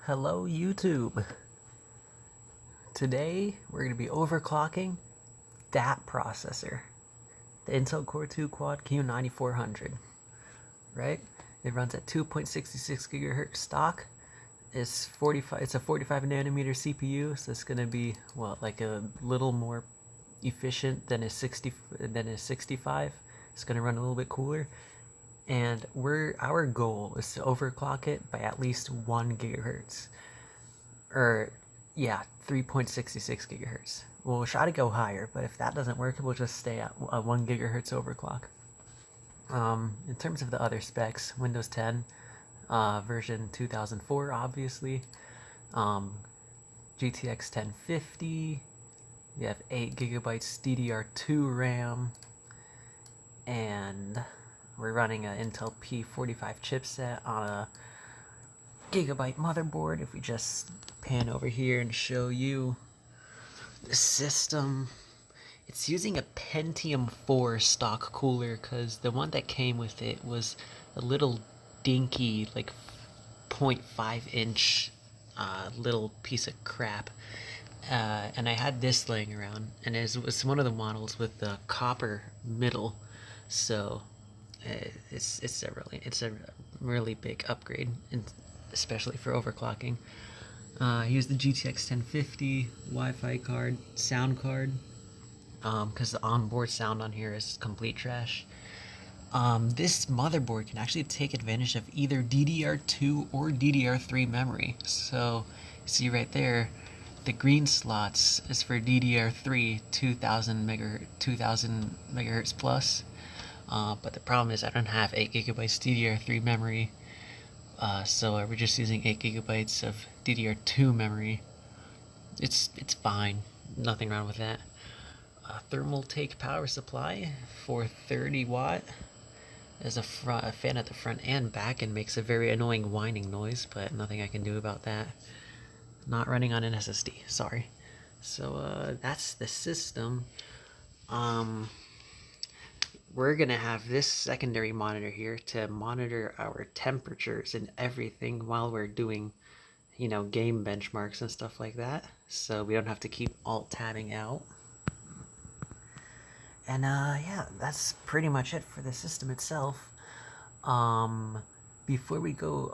Hello YouTube. Today we're going to be overclocking that processor, the Intel Core 2 Quad Q9400, right? It runs at 2.66 gigahertz stock. It's a 45 nanometer CPU, so it's going to be like a little more efficient than a 65. It's going to run a little bit cooler. And our goal is to overclock it by at least 1 gigahertz. Or, yeah, 3.66 gigahertz. We'll try to go higher, but if that doesn't work, we'll just stay at a 1 gigahertz overclock. In terms of the other specs, Windows 10, version 2004, obviously. GTX 1050. We have 8 gigabytes DDR2 RAM. And we're running an Intel P45 chipset on a gigabyte motherboard. If we just pan over here and show you the system, it's using a Pentium 4 stock cooler because the one that came with it was a little dinky, like 0.5 inch little piece of crap. And I had this laying around, and it was one of the models with the copper middle, so it's a really big upgrade, especially for overclocking. Here's the GTX 1050 Wi-Fi card, sound card, because the onboard sound on here is complete trash. This motherboard can actually take advantage of either DDR2 or DDR3 memory. So, see right there, the green slots is for DDR3 2000 megahertz plus. But the problem is I don't have 8 gigabytes DDR3 memory, so we're just using 8 gigabytes of DDR2 memory. It's fine, nothing wrong with that. Thermal take power supply for 30 watt. There's a fan at the front and back, and makes a very annoying whining noise, but nothing I can do about that. Not running on an SSD, sorry. So that's the system. We're gonna have this secondary monitor here to monitor our temperatures and everything while we're doing, game benchmarks and stuff like that, so we don't have to keep alt-tabbing out. And yeah, that's pretty much it for the system itself. Before we go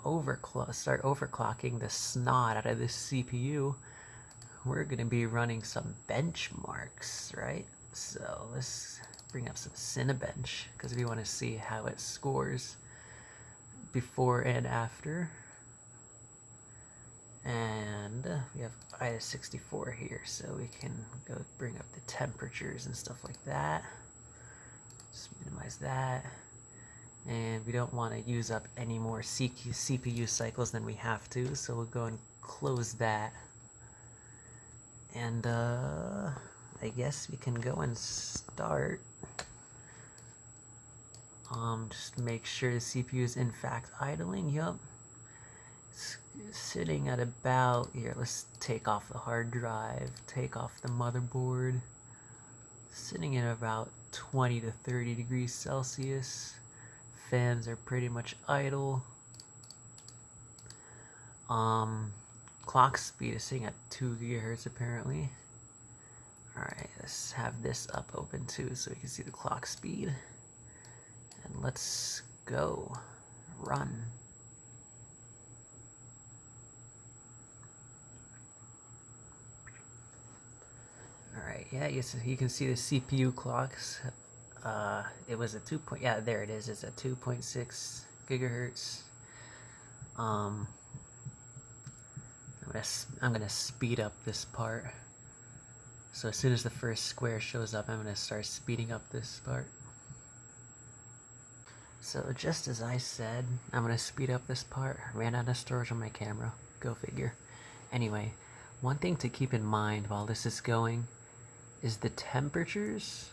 start overclocking the snot out of this CPU, we're gonna be running some benchmarks, right? So let's bring up some Cinebench, because we want to see how it scores before and after. And we have IS64 here, so we can go bring up the temperatures and stuff like that. Just minimize that. And we don't want to use up any more CPU cycles than we have to, so we'll go and close that. And I guess we can go and start. Just make sure the CPU is in fact idling. Yup. It's sitting at about, here, let's take off the hard drive, take off the motherboard. Sitting at about 20 to 30 degrees Celsius. Fans are pretty much idle. Clock speed is sitting at 2 gigahertz apparently. Alright, let's have this up open too so we can see the clock speed. And let's go. Run. Alright, yeah, you can see the CPU clocks. It was a yeah, there it is. It's at 2.6 gigahertz. I'm gonna speed up this part. So as soon as the first square shows up, I'm gonna start speeding up this part. So just as I said, I'm gonna speed up this part. Ran out of storage on my camera. Go figure. Anyway, one thing to keep in mind while this is going is the temperatures.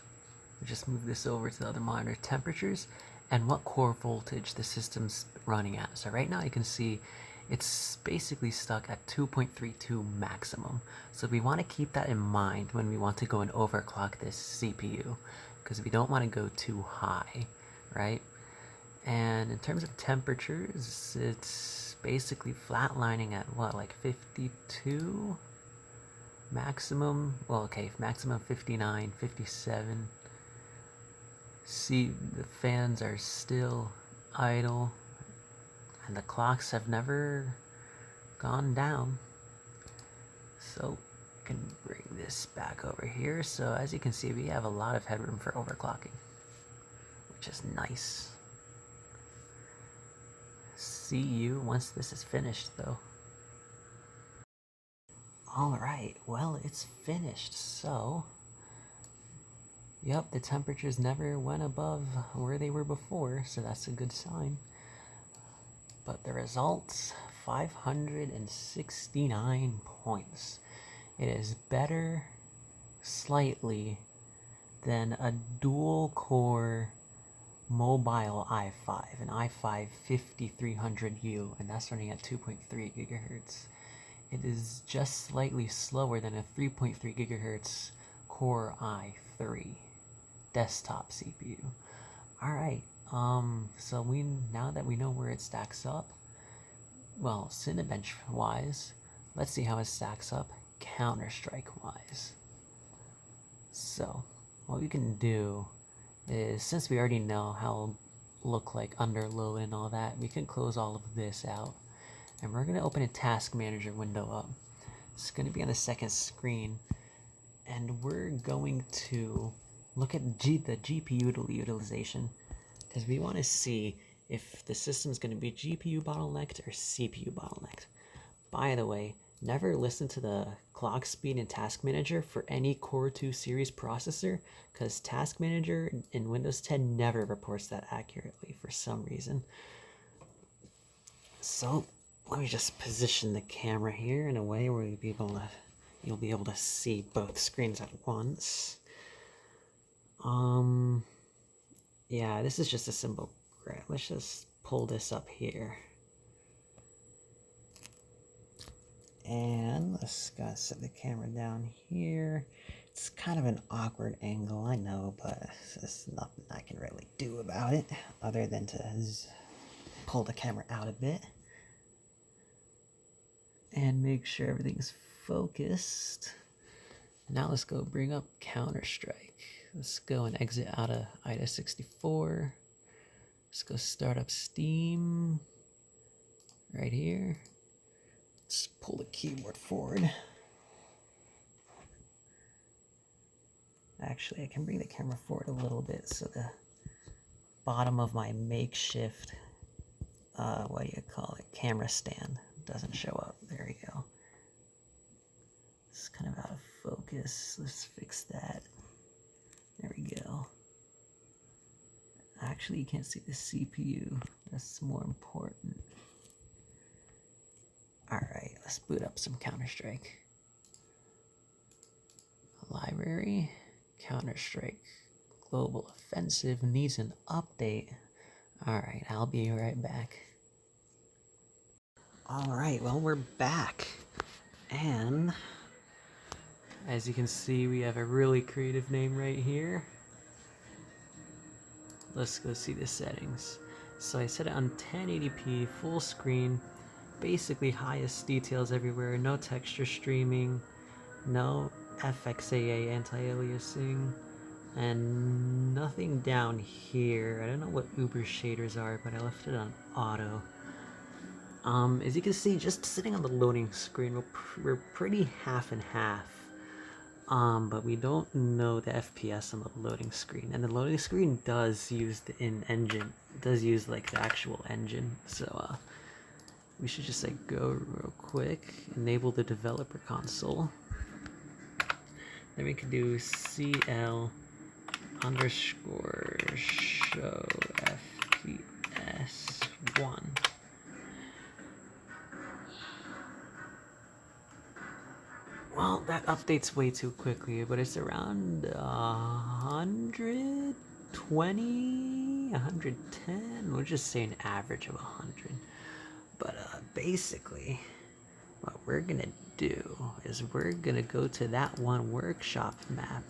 Just move this over to the other monitor. Temperatures and what core voltage the system's running at. So right now you can see it's basically stuck at 2.32 maximum. So we want to keep that in mind when we want to go and overclock this CPU, because we don't want to go too high, right? And in terms of temperatures, it's basically flatlining at what, like 52? Maximum, well, okay, maximum 59, 57. See, the fans are still idle, and the clocks have never gone down. So, I can bring this back over here. So, as you can see, we have a lot of headroom for overclocking, which is nice. See you once this is finished, though. Alright, well, it's finished, so... Yep, the temperatures never went above where they were before, so that's a good sign. But the results, 569 points. It is better, slightly, than a dual-core mobile i5, an i5 5300U, and that's running at 2.3 gigahertz. It is just slightly slower than a 3.3 gigahertz Core i3 desktop CPU. Alright, so now that we know where it stacks up, well, Cinebench wise, let's see how it stacks up Counter-Strike wise. So, what we can do is, since we already know how it'll look like under load and all that, we can close all of this out. And we're going to open a task manager window up. It's going to be on the second screen. And we're going to look at the GPU utilization, because we want to see if the system is going to be GPU bottlenecked or CPU bottlenecked. By the way, never listen to the clock speed in Task Manager for any Core 2 series processor, because Task Manager in Windows 10 never reports that accurately for some reason. So let me just position the camera here in a way where you'll be able to see both screens at once. Yeah, this is just a simple graph. Let's just pull this up here. And let's set the camera down here. It's kind of an awkward angle, I know, but there's nothing I can really do about it other than to pull the camera out a bit and make sure everything's focused. Now let's go bring up Counter-Strike. Let's go and exit out of IDA 64. Let's go start up Steam right here. Let's pull the keyboard forward. Actually, I can bring the camera forward a little bit so the bottom of my makeshift, what do you call it, camera stand doesn't show up. There we go. It's kind of out of focus. Let's fix that. There we go. Actually, you can't see the CPU. That's more important. Alright, let's boot up some Counter-Strike. Library. Counter-Strike Global Offensive needs an update. Alright, I'll be right back. Alright, well, we're back. And as you can see, we have a really creative name right here. Let's go see the settings. So I set it on 1080p, full screen, basically highest details everywhere, no texture streaming, no FXAA anti-aliasing, and nothing down here. I don't know what Uber shaders are, but I left it on auto. As you can see, just sitting on the loading screen, we're pretty half and half. But we don't know the FPS on the loading screen, and the loading screen does use the in-engine, does use like the actual engine. So we should just like go real quick, enable the developer console. Then we can do CL underscore show FPS 1. Well, that updates way too quickly, but it's around 120, 110. We'll just say an average of 100. But basically, what we're gonna do is we're gonna go to that one workshop map.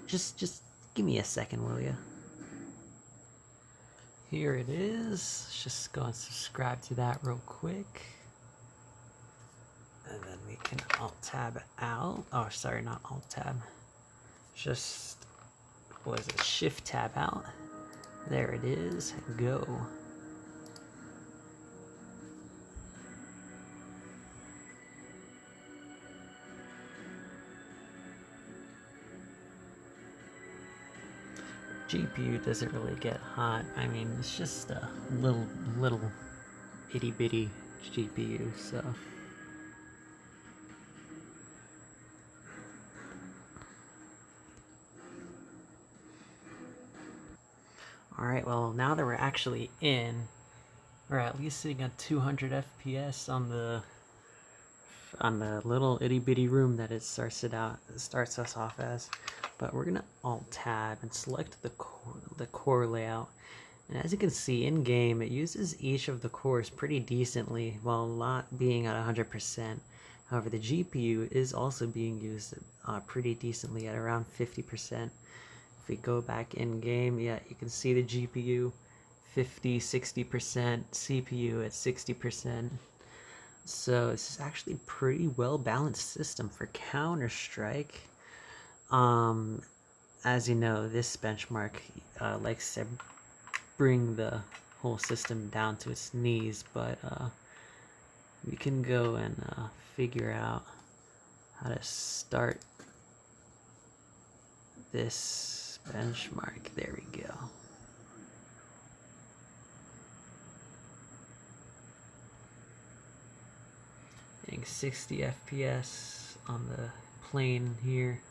Just give me a second, will ya? Here it is. Let's just go and subscribe to that real quick. And then we can Alt-Tab out. Oh, sorry, not Alt-Tab. Just, what is it, Shift-Tab out. There it is. Go. GPU doesn't really get hot. I mean, it's just a little itty bitty GPU, so. Alright, well, now that we're actually in, we're at least sitting at 200 FPS on the little itty bitty room that it starts us off as. But we're gonna Alt Tab and select the core layout. And as you can see in game, it uses each of the cores pretty decently, while not being at 100%. However, the GPU is also being used pretty decently at around 50%. If we go back in game, yeah, you can see the GPU 50-60%, CPU at 60%. So this is actually a pretty well balanced system for Counter-Strike. As you know, this benchmark likes to bring the whole system down to its knees, but we can go and figure out how to start this benchmark. There we go. Getting 60 FPS on the plane here.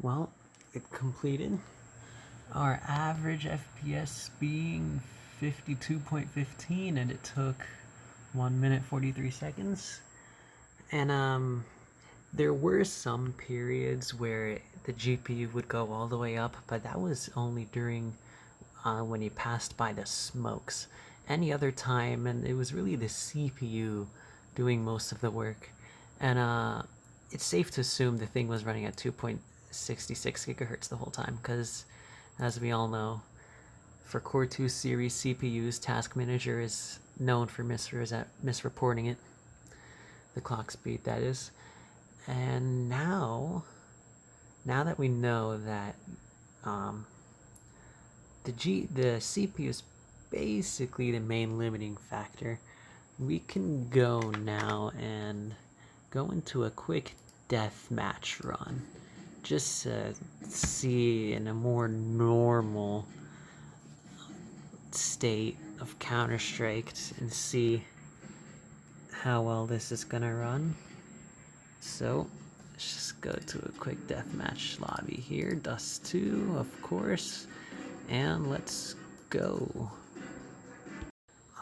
Well, it completed. Our average FPS being 52.15, and it took 1 minute 43 seconds. And there were some periods where the GPU would go all the way up, but that was only during when you passed by the smokes. Any other time, and it was really the CPU doing most of the work. And it's safe to assume the thing was running at 2.66 gigahertz the whole time, because as we all know, for Core 2 series CPUs, Task Manager is known for misreporting it. The clock speed, that is. And now that we know that the CPU is basically the main limiting factor, we can go now and go into a quick deathmatch run, just to see in a more normal state of Counter-Strike and see how well this is gonna run. So let's just go to a quick deathmatch lobby here, Dust 2 of course, and let's go.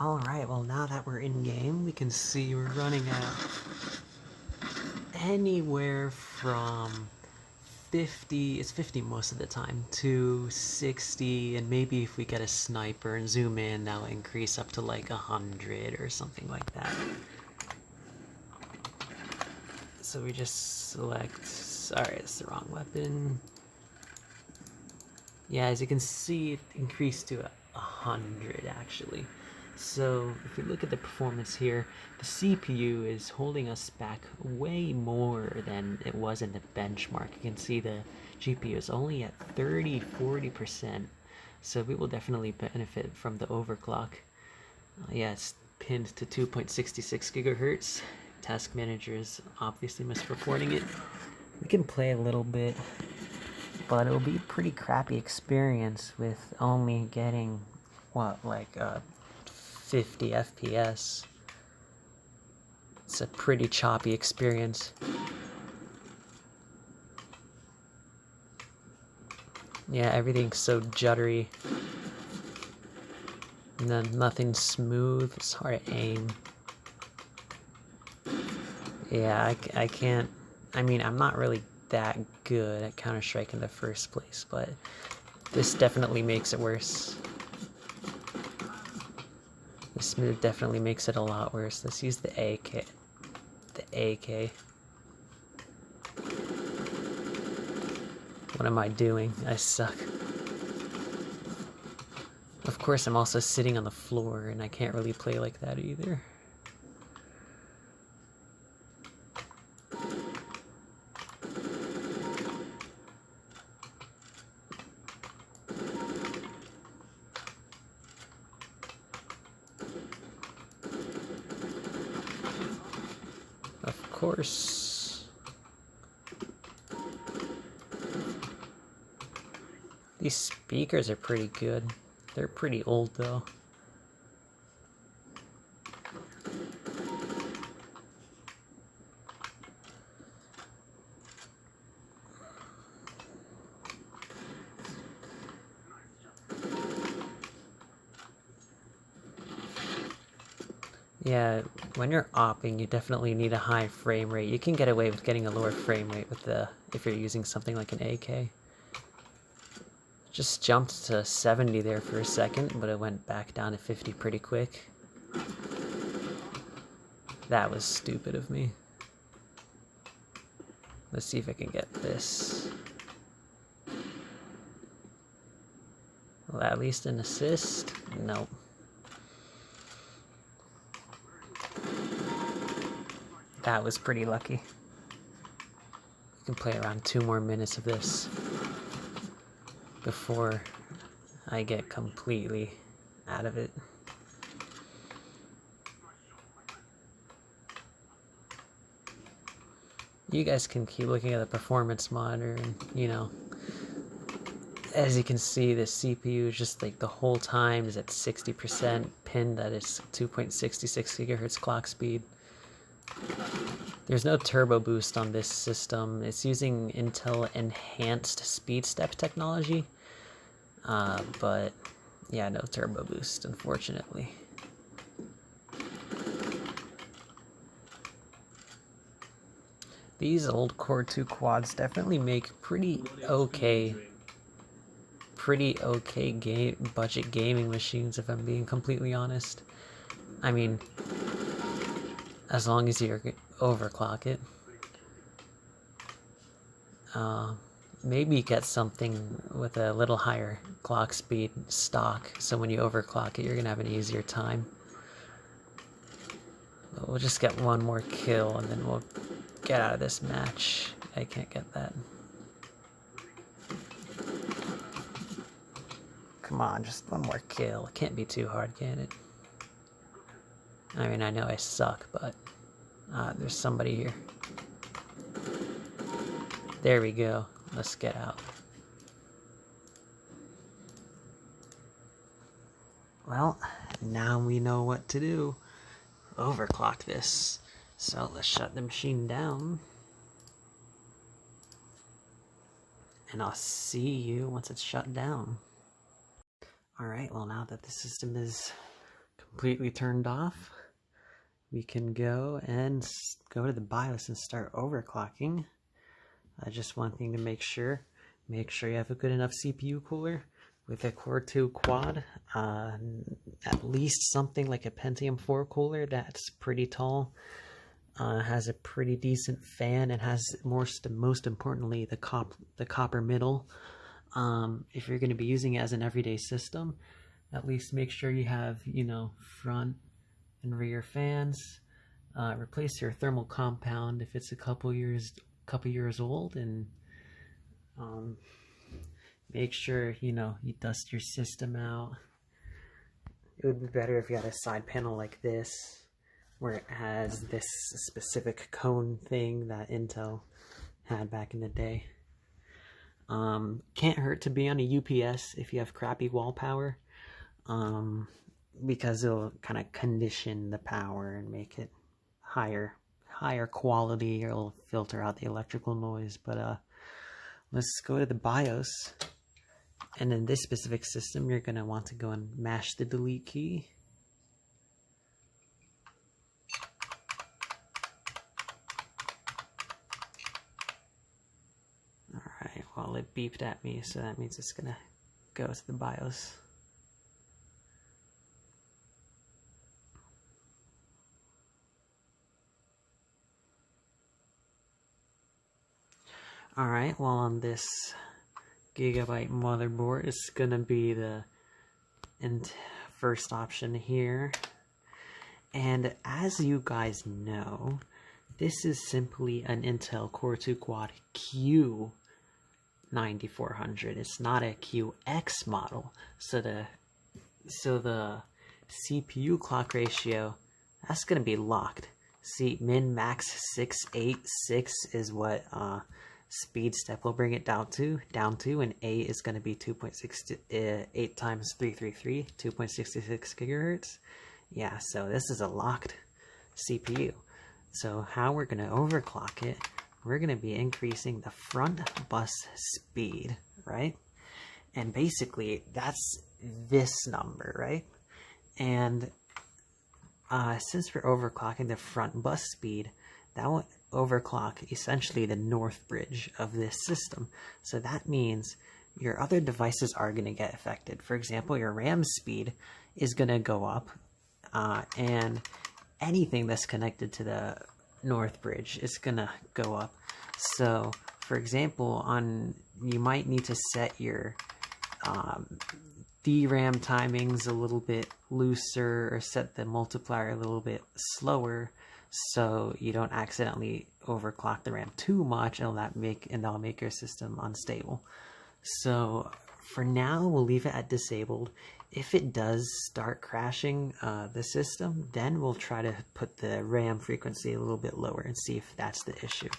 Alright, well now that we're in game, we can see we're running at anywhere from 50, it's 50 most of the time, to 60, and maybe if we get a sniper and zoom in, that'll increase up to like 100 or something like that. So we just select, sorry, it's the wrong weapon. Yeah, as you can see, it increased to 100 actually. So if we look at the performance here, the CPU is holding us back way more than it was in the benchmark. You can see the GPU is only at 30-40%. So we will definitely benefit from the overclock. Yeah, it's pinned to 2.66 gigahertz. Task Manager is obviously misreporting it. We can play a little bit, but it'll be a pretty crappy experience with only getting, what, like 50 FPS. It's a pretty choppy experience. Yeah, everything's so juddery. And then nothing's smooth, it's hard to aim. Yeah, I can't, I mean, I'm not really that good at Counter-Strike in the first place, but this definitely makes it worse. This move definitely makes it a lot worse. Let's use the AK. The AK. What am I doing? I suck. Of course, I'm also sitting on the floor, and I can't really play like that either. Of course. These speakers are pretty good. They're pretty old though. Yeah, when you're opping, you definitely need a high frame rate. You can get away with getting a lower frame rate with if you're using something like an AK. Just jumped to 70 there for a second, but it went back down to 50 pretty quick. That was stupid of me. Let's see if I can get this. Well, at least an assist? Nope. That was pretty lucky. We can play around 2 more minutes of this before I get completely out of it. You guys can keep looking at the performance monitor and, you know, as you can see, the CPU is just like the whole time is at 60% pinned at its 2.66 gigahertz clock speed. There's no turbo boost on this system. It's using Intel enhanced speed step technology, but yeah, no turbo boost, unfortunately. These old Core 2 quads definitely make pretty okay budget gaming machines, if I'm being completely honest. I mean, as long as you overclock it. Maybe get something with a little higher clock speed stock, so when you overclock it, you're gonna have an easier time. But we'll just get one more kill, and then we'll get out of this match. I can't get that. Come on, just one more kill. It can't be too hard, can it? I mean, I know I suck, but there's somebody here. There we go. Let's get out. Well, now we know what to do. Overclock this. So let's shut the machine down. And I'll see you once it's shut down. Alright, well, now that the system is completely turned off, we can go and go to the BIOS and start overclocking. Just one thing to make sure you have a good enough CPU cooler with a Core 2 quad. At least something like a Pentium 4 cooler that's pretty tall. Has a pretty decent fan and has most importantly the copper middle. If you're going to be using it as an everyday system, at least make sure you have, you know, front and rear fans. Replace your thermal compound if it's a couple years old, and make sure, you know, you dust your system out. It would be better if you had a side panel like this, where it has this specific cone thing that Intel had back in the day. Can't hurt to be on a UPS if you have crappy wall power, because it'll kind of condition the power and make it higher quality. It'll filter out the electrical noise. But let's go to the BIOS. And in this specific system, you're going to want to go and mash the delete key. Alright, well, it beeped at me, so that means it's going to go to the BIOS. Alright, well, on this Gigabyte motherboard, it's going to be the first option here. And as you guys know, this is simply an Intel Core 2 Quad Q9400. It's not a QX model. So the CPU clock ratio, that's going to be locked. See, min max 686 is what speed step will bring it down to, and A is going to be 2.8 times 333, 2.66 gigahertz. Yeah, so this is a locked CPU. So how we're going to overclock it, we're going to be increasing the front bus speed, right? And basically, that's this number, right? And since we're overclocking the front bus speed, that will overclock essentially the north bridge of this system. So that means your other devices are going to get affected. For example, your RAM speed is going to go up, and anything that's connected to the north bridge is going to go up. So, for example, you might need to set your DRAM timings a little bit looser, or set the multiplier a little bit slower, so you don't accidentally overclock the RAM too much, and that'll make your system unstable. So for now, we'll leave it at disabled. If it does start crashing the system, then we'll try to put the RAM frequency a little bit lower and see if that's the issue.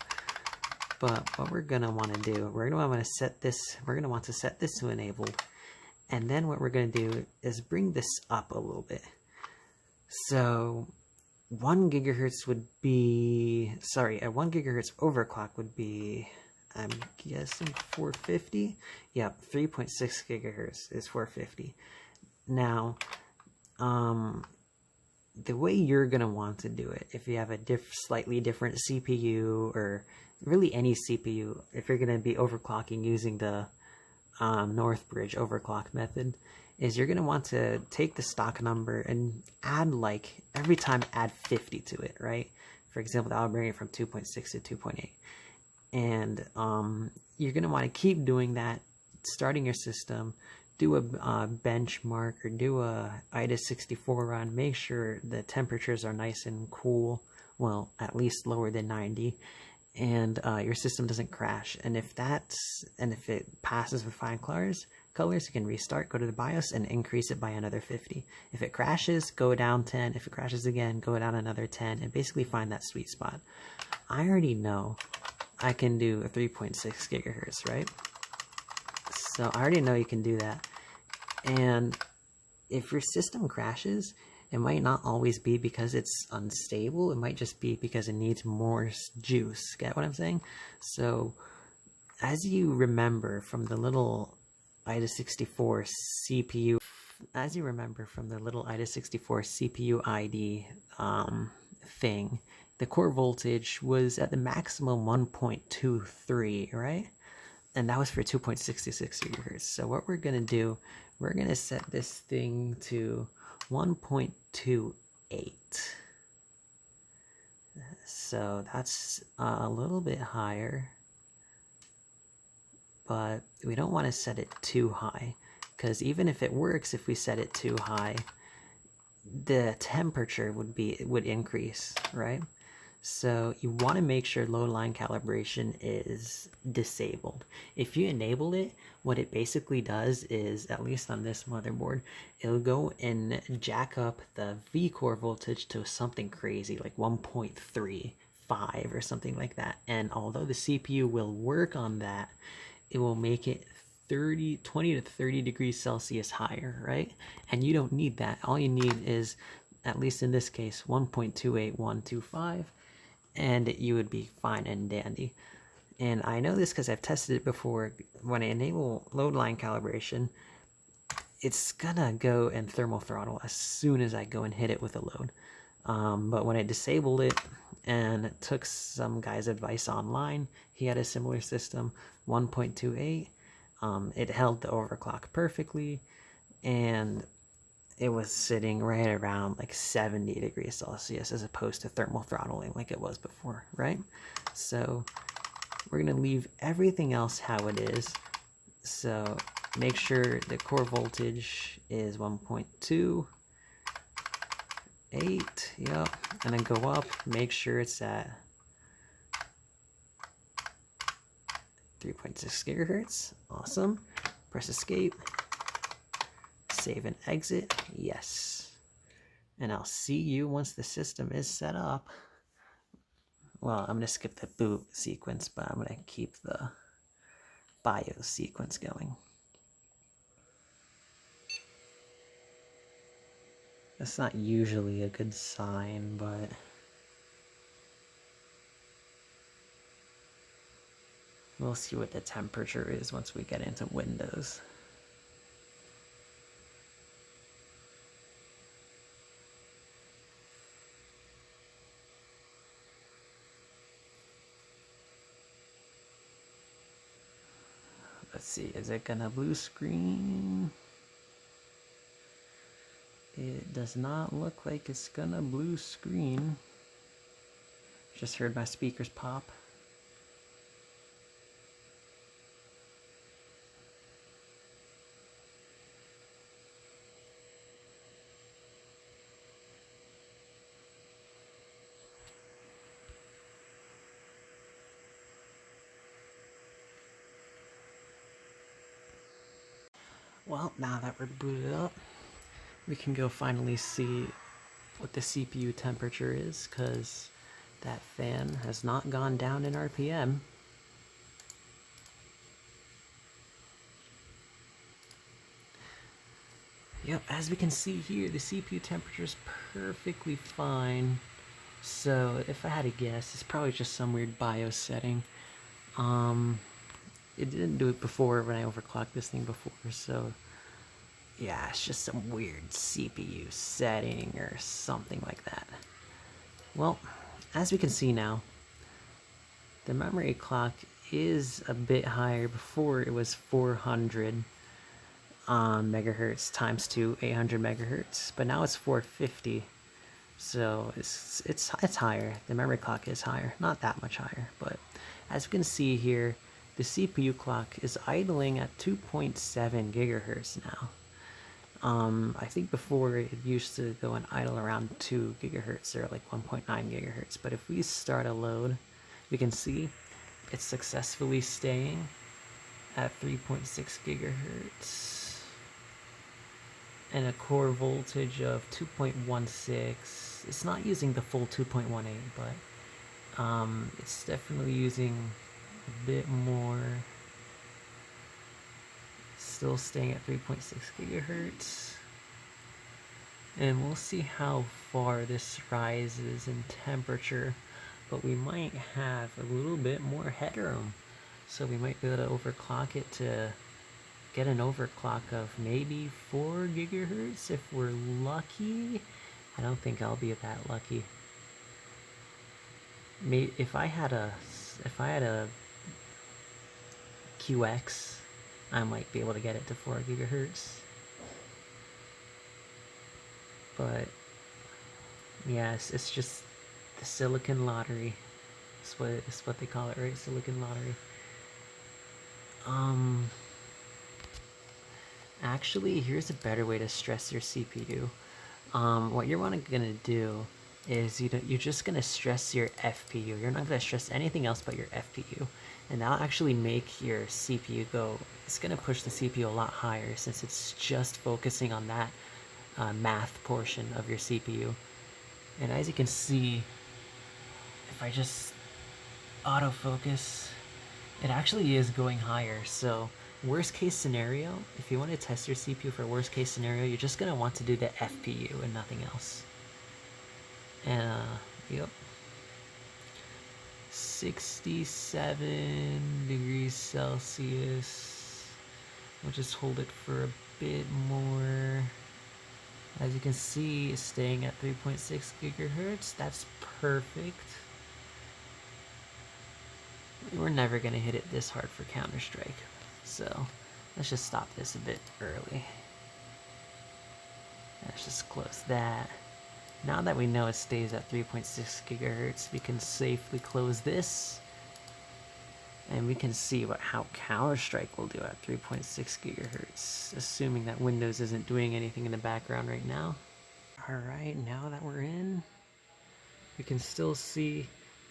But what we're gonna want to do, we're gonna want to set this to enabled, and then what we're gonna do is bring this up a little bit. So 1 gigahertz would be, sorry, a 1 gigahertz overclock would be, I'm guessing 450? Yep, 3.6 gigahertz is 450. Now, the way you're going to want to do it, if you have a slightly different CPU, or really any CPU, if you're going to be overclocking using the North Bridge overclock method, is you're going to want to take the stock number and add, like, every time add 50 to it, right? For example, that will bring it from 2.6 to 2.8. And you're going to want to keep doing that, starting your system, do a benchmark, or do a IDA64 run, make sure the temperatures are nice and cool, well, at least lower than 90, and your system doesn't crash. And if it passes with fine colors, you can restart, go to the BIOS, and increase it by another 50. If it crashes, go down 10. If it crashes again, go down another 10, and basically find that sweet spot. I already know I can do a 3.6 gigahertz, right? So I already know you can do that. And if your system crashes, it might not always be because it's unstable. It might just be because it needs more juice. Get what I'm saying? So as you remember from the little IDA64 CPU, ID thing, the core voltage was at the maximum 1.23, right? And that was for 2.66 gigahertz. So what we're going to do, we're going to set this thing to 1.28. So that's a little bit higher, but we don't want to set it too high, because even if it works, if we set it too high, the temperature would increase, right? So you want to make sure load line calibration is disabled. If you enable it, what it basically does is, at least on this motherboard, it'll go and jack up the V-core voltage to something crazy, like 1.35 or something like that. And although the CPU will work on that, it will make it 20 to 30 degrees Celsius higher, right? And you don't need that. All you need is, at least in this case, 1.28125, and you would be fine and dandy. And I know this because I've tested it before. When I enable load line calibration, it's gonna go and thermal throttle as soon as I go and hit it with a load. But when I disabled it and took some guy's advice online, he had a similar system, 1.28. It held the overclock perfectly, and it was sitting right around like 70 degrees Celsius as opposed to thermal throttling like it was before, right? So we're going to leave everything else how it is. So make sure the core voltage is 1.28, yep, and then go up, make sure it's at 3.6 gigahertz, awesome. Press escape, save and exit, yes. And I'll see you once the system is set up. Well, I'm going to skip the boot sequence, but I'm going to keep the BIOS sequence going. That's not usually a good sign, but we'll see what the temperature is once we get into Windows. Let's see, is it gonna blue screen? It does not look like it's gonna blue screen. Just heard my speakers pop. Well, now that we're booted up, we can go finally see what the CPU temperature is, because that fan has not gone down in RPM. Yep, as we can see here, the CPU temperature is perfectly fine. So if I had to guess, it's probably just some weird BIOS setting. It didn't do it before when I overclocked this thing before, so yeah, it's just some weird CPU setting or something like that. Well, as we can see now, the memory clock is a bit higher. Before it was 400 megahertz times 2, 800 megahertz, but now it's 450. So it's higher. The memory clock is higher, not that much higher, but as you can see here, the CPU clock is idling at 2.7 gigahertz now. I think before it used to go and idle around 2 gigahertz or like 1.9 gigahertz, but if we start a load, we can see it's successfully staying at 3.6 gigahertz and a core voltage of 2.16. It's not using the full 2.18, but it's definitely using a bit more. Still staying at 3.6 gigahertz. And we'll see how far this rises in temperature, but we might have a little bit more headroom. So we might be able to overclock it to get an overclock of maybe 4 gigahertz if we're lucky. I don't think I'll be that lucky. Maybe if I had a QX, I might be able to get it to 4 gigahertz. But yes, it's just The silicon lottery. That's what they call it, right? Silicon lottery. Actually, here's a better way to stress your CPU. What you're gonna do is you're just gonna stress your FPU. You're not gonna stress anything else but your FPU, and that'll actually make your CPU go. It's gonna push the CPU a lot higher since it's just focusing on that math portion of your CPU. And as you can see, if I just autofocus, it actually is going higher. So worst case scenario, if you want to test your CPU for worst case scenario, you're just going to want to do the FPU and nothing else. And yep, 67 degrees Celsius. We'll just hold it for a bit more. As you can see, it's staying at 3.6 gigahertz. That's perfect. We're never going to hit it this hard for Counter-Strike. So let's just stop this a bit early. Let's just close that. Now that we know it stays at 3.6 gigahertz, we can safely close this. And we can see how Counter-Strike will do at 3.6 gigahertz, assuming that Windows isn't doing anything in the background right now. Alright, now that we're in, we can still see,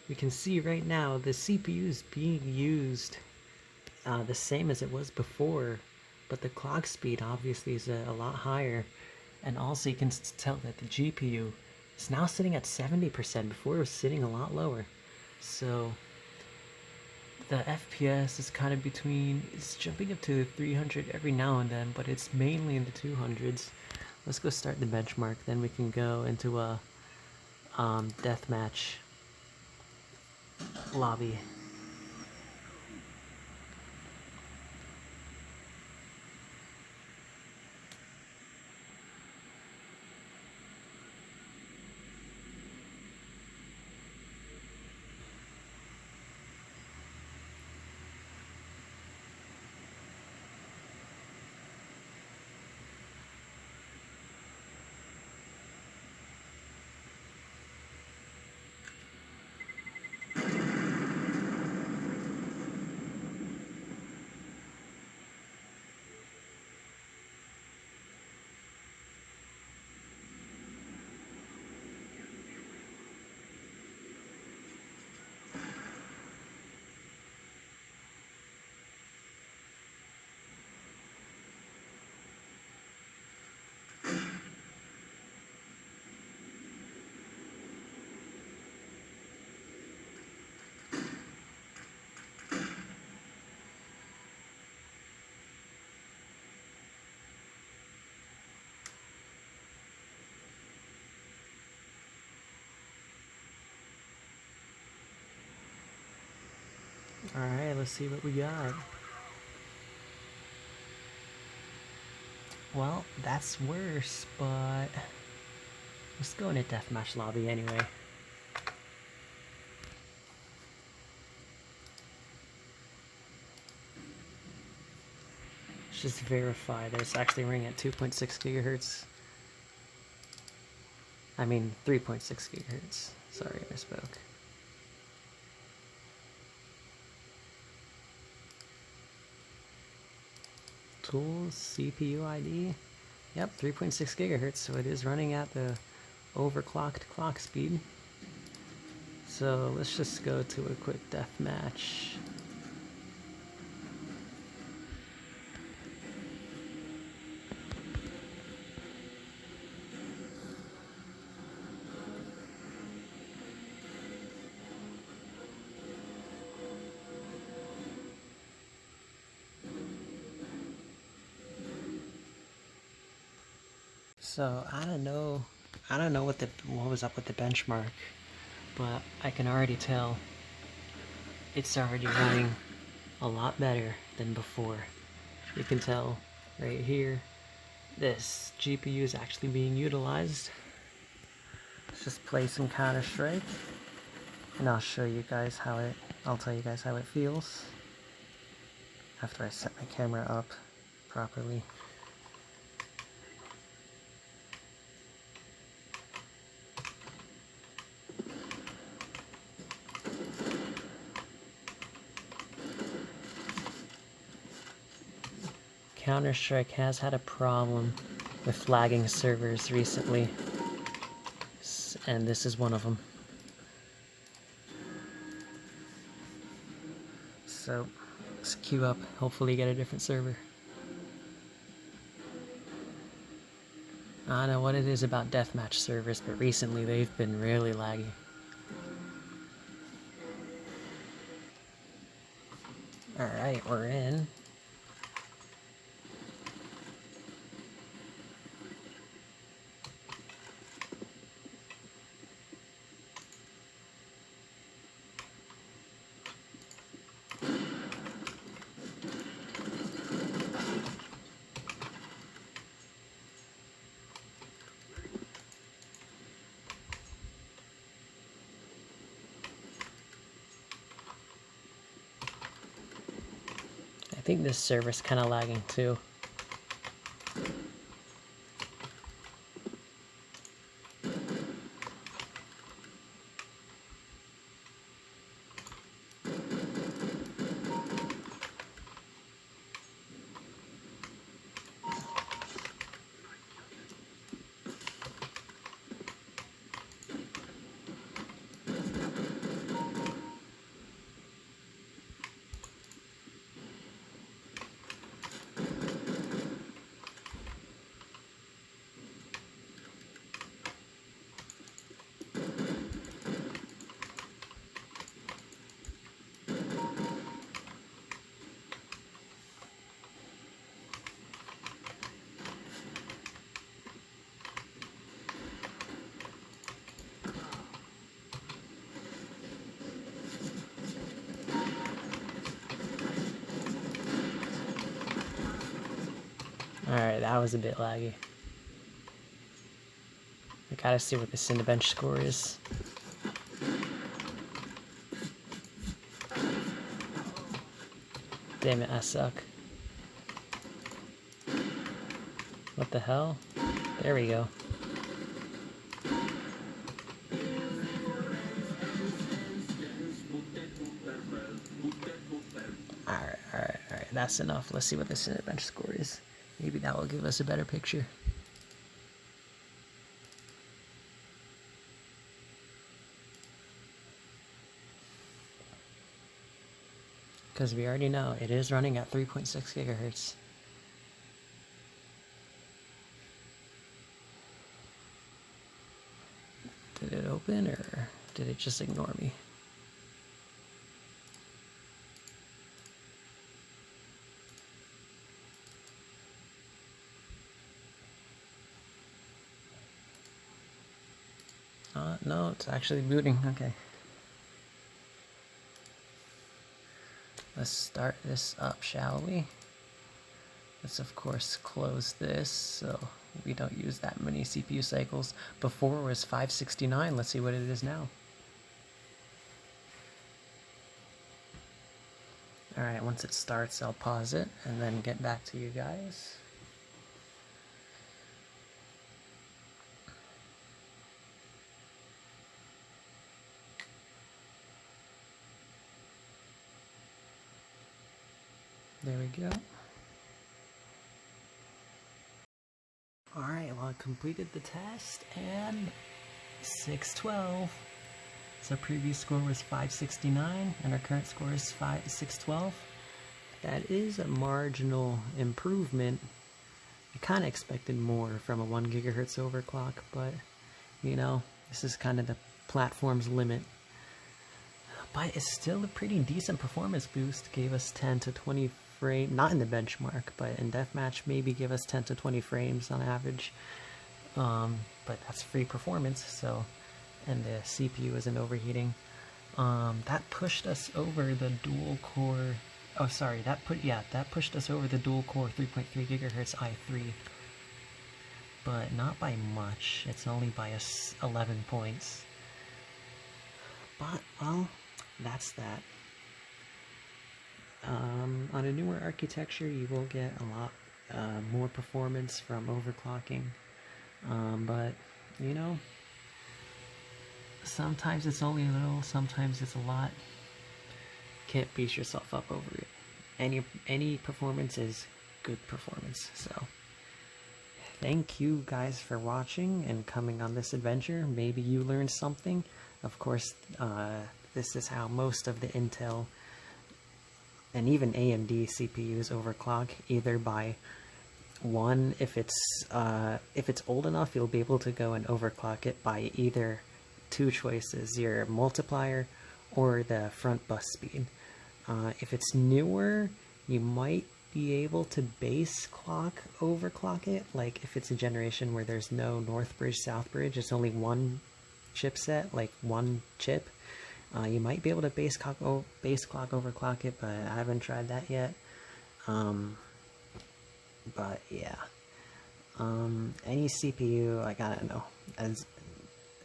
right now the CPU is being used the same as it was before, but the clock speed obviously is a lot higher. And also you can tell that the GPU is now sitting at 70%. Before it was sitting a lot lower. So the FPS is kind of it's jumping up to 300 every now and then, but it's mainly in the 200s. Let's go start the benchmark, then we can go into a deathmatch lobby. Alright, let's see what we got. Well, that's worse, but let's go in a deathmatch lobby anyway. Let's just verify that it's actually running at 2.6 gigahertz. I mean 3.6 gigahertz. Sorry, I misspoke. Tools, CPU ID. Yep, 3.6 gigahertz, so it is running at the overclocked clock speed. So let's just go to a quick deathmatch. So I don't know what was up with the benchmark, but I can already tell it's already running a lot better than before. You can tell right here, this GPU is actually being utilized. Let's just play some Counter-Strike, and I'll tell you guys how it feels after I set my camera up properly. Counter-Strike has had a problem with lagging servers recently, and this is one of them. So let's queue up, hopefully get a different server. I don't know what it is about Deathmatch servers, but recently they've been really laggy. Alright, we're in. I think this server's kind of lagging too. Alright, that was a bit laggy. I gotta see what the Cinebench score is. Damn it, I suck. What the hell? There we go. Alright, that's enough. Let's see what the Cinebench score is. Maybe that will give us a better picture. Because we already know it is running at 3.6 gigahertz. Did it open or did it just ignore me? No, it's actually booting. Okay. Let's start this up, shall we? Let's of course close this so we don't use that many CPU cycles. Before it was 569. Let's see what it is now. Alright, once it starts, I'll pause it and then get back to you guys. There we go. Alright, well I completed the test and 612. So previous score was 569 and our current score is 612. That is a marginal improvement. I kind of expected more from a 1 gigahertz overclock, but you know, this is kind of the platform's limit. But it's still a pretty decent performance boost. Gave us 10 to 20 frames, not in the benchmark, but in Deathmatch maybe give us 10 to 20 frames on average. But that's free performance, so, and the CPU isn't overheating. That pushed us over the dual core. Oh, sorry, that pushed us over the dual core 3.3 gigahertz i3, but not by much. It's only by 11 points. But well, that's that. On a newer architecture, you will get a lot more performance from overclocking, but you know, sometimes it's only a little, sometimes it's a lot. Can't beat yourself up over it. Any performance is good performance. So thank you guys for watching and coming on this adventure. Maybe you learned something. Of course, this is how most of the Intel and even AMD CPUs overclock, either by one, if it's old enough, you'll be able to go and overclock it by either two choices, your multiplier or the front bus speed. If it's newer, you might be able to base clock overclock it, like if it's a generation where there's no North Bridge, South Bridge, it's only one chipset, like one chip. You might be able to base clock overclock it, but I haven't tried that yet. But yeah, any CPU, like, I don't know,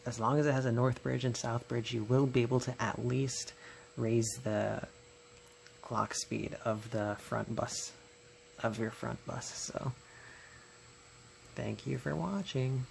as long as it has a North Bridge and South Bridge, you will be able to at least raise the clock speed of the front bus, of your front bus. So thank you for watching.